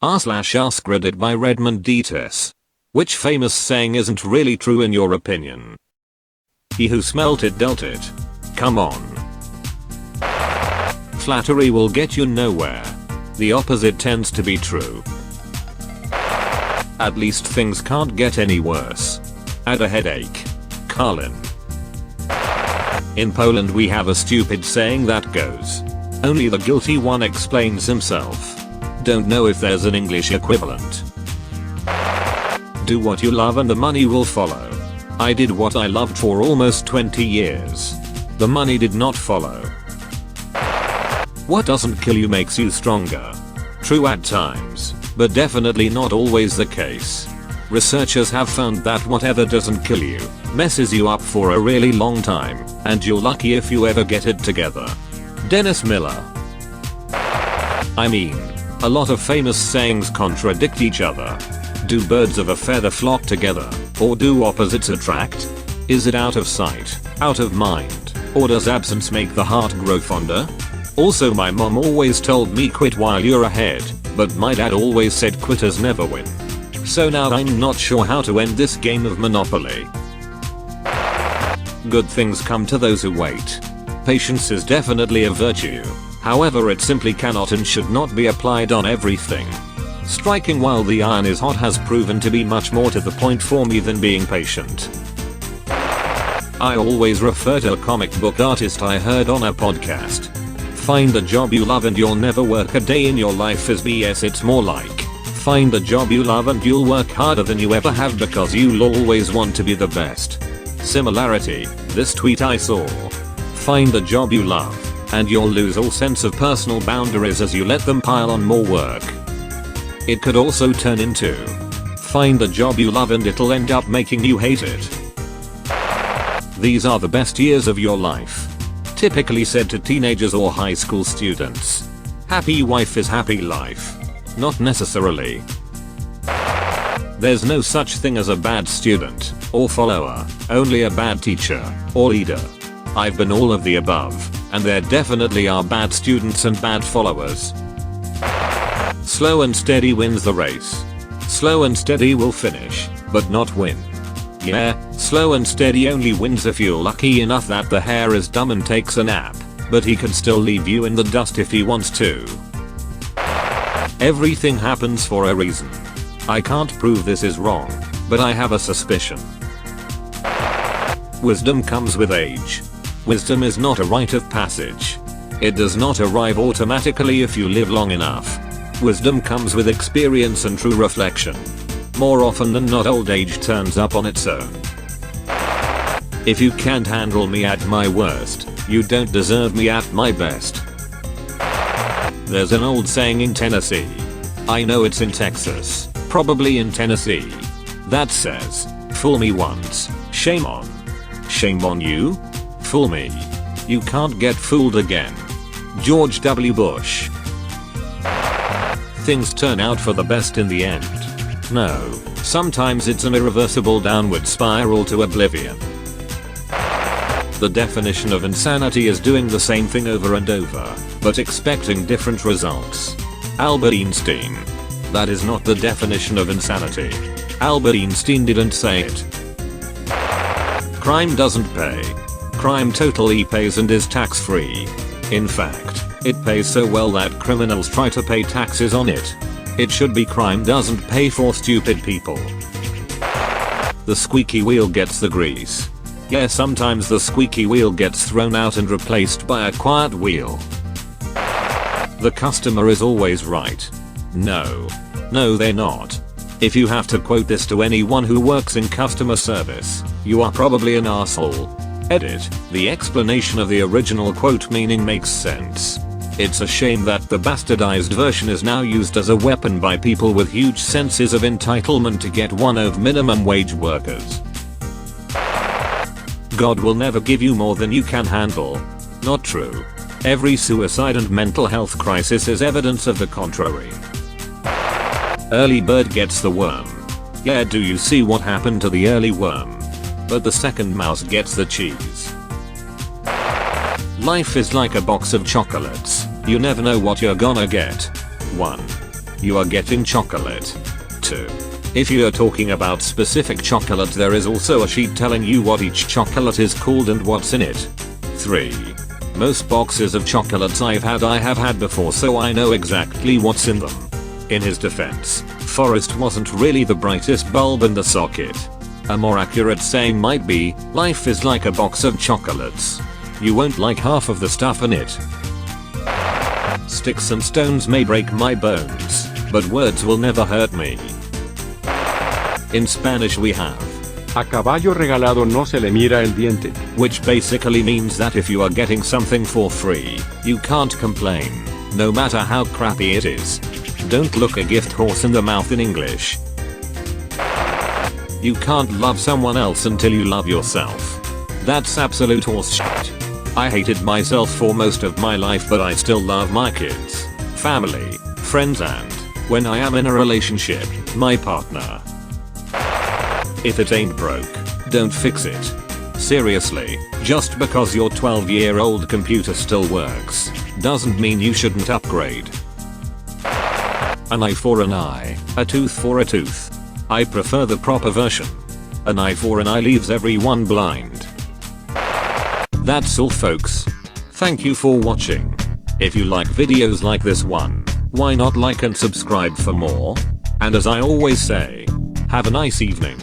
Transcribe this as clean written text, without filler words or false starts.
r/AskReddit by Redmond Dietes. Which famous saying isn't really true in your opinion? He who smelt it dealt it. Come on. Flattery will get you nowhere. The opposite tends to be true. At least things can't get any worse. Add a headache. Carlin. In Poland we have a stupid saying that goes, only the guilty one explains himself. Don't know if there's an English equivalent. Do what you love and the money will follow. I did what I loved for almost 20 years. The money did not follow. What doesn't kill you makes you stronger. True at times, but definitely not always the case. Researchers have found that whatever doesn't kill you messes you up for a really long time, and you're lucky if you ever get it together. Dennis Miller. I mean, a lot of famous sayings contradict each other. Do birds of a feather flock together, or do opposites attract? Is it out of sight, out of mind, or does absence make the heart grow fonder? Also, my mom always told me quit while you're ahead, but my dad always said quitters never win. So now I'm not sure how to end this game of Monopoly. Good things come to those who wait. Patience is definitely a virtue. However, it simply cannot and should not be applied on everything. Striking while the iron is hot has proven to be much more to the point for me than being patient. I always refer to a comic book artist I heard on a podcast. Find a job you love and you'll never work a day in your life is BS. It's more like, find a job you love and you'll work harder than you ever have because you'll always want to be the best. Similarity, this tweet I saw. Find a job you love, and you'll lose all sense of personal boundaries as you let them pile on more work. It could also turn into, find a job you love and it'll end up making you hate it. These are the best years of your life. Typically said to teenagers or high school students. Happy wife is happy life. Not necessarily. There's no such thing as a bad student, or follower, only a bad teacher, or leader. I've been all of the above, and there definitely are bad students and bad followers. Slow and steady wins the race. Slow and steady will finish, but not win. Yeah, slow and steady only wins if you're lucky enough that the hare is dumb and takes a nap, but he could still leave you in the dust if he wants to. Everything happens for a reason. I can't prove this is wrong, but I have a suspicion. Wisdom comes with age. Wisdom is not a rite of passage. It does not arrive automatically if you live long enough. Wisdom comes with experience and true reflection. More often than not, old age turns up on its own. If you can't handle me at my worst, you don't deserve me at my best. There's an old saying in Tennessee. I know it's in Texas, probably in Tennessee. That says, fool me once, shame on. Shame on you? Fool me. You can't get fooled again. George W. Bush. Things turn out for the best in the end. No, sometimes it's an irreversible downward spiral to oblivion. The definition of insanity is doing the same thing over and over, but expecting different results. Albert Einstein. That is not the definition of insanity. Albert Einstein didn't say it. Crime doesn't pay. Crime totally pays and is tax-free. In fact, it pays so well that criminals try to pay taxes on it. It should be crime doesn't pay for stupid people. The squeaky wheel gets the grease. Yeah, sometimes the squeaky wheel gets thrown out and replaced by a quiet wheel. The customer is always right. No, they're not. If you have to quote this to anyone who works in customer service, you are probably an asshole. Edit, the explanation of the original quote meaning makes sense. It's a shame that the bastardized version is now used as a weapon by people with huge senses of entitlement to get one of minimum wage workers. God will never give you more than you can handle. Not true. Every suicide and mental health crisis is evidence of the contrary. Early bird gets the worm. Yeah, do you see what happened to the early worm? But the second mouse gets the cheese. Life is like a box of chocolates. You never know what you're gonna get. 1. you are getting chocolate. 2. If you are talking about specific chocolate, there is also a sheet telling you what each chocolate is called and what's in it. 3. Most boxes of chocolates I have had before, so I know exactly what's in them. In his defense, Forrest wasn't really the brightest bulb in the socket. A more accurate saying might be, life is like a box of chocolates. You won't like half of the stuff in it. Sticks and stones may break my bones, but words will never hurt me. In Spanish we have, a caballo regalado no se le mira el diente, which basically means that if you are getting something for free, you can't complain, no matter how crappy it is. Don't look a gift horse in the mouth in English. You can't love someone else until you love yourself. That's absolute horseshit. I hated myself for most of my life, but I still love my kids, family, friends, and, when I am in a relationship, my partner. If it ain't broke, don't fix it. Seriously, just because your 12-year-old computer still works, doesn't mean you shouldn't upgrade. An eye for an eye, a tooth for a tooth. I prefer the proper version. An eye for an eye leaves everyone blind. That's all folks. Thank you for watching. If you like videos like this one, why not like and subscribe for more? And as I always say, have a nice evening.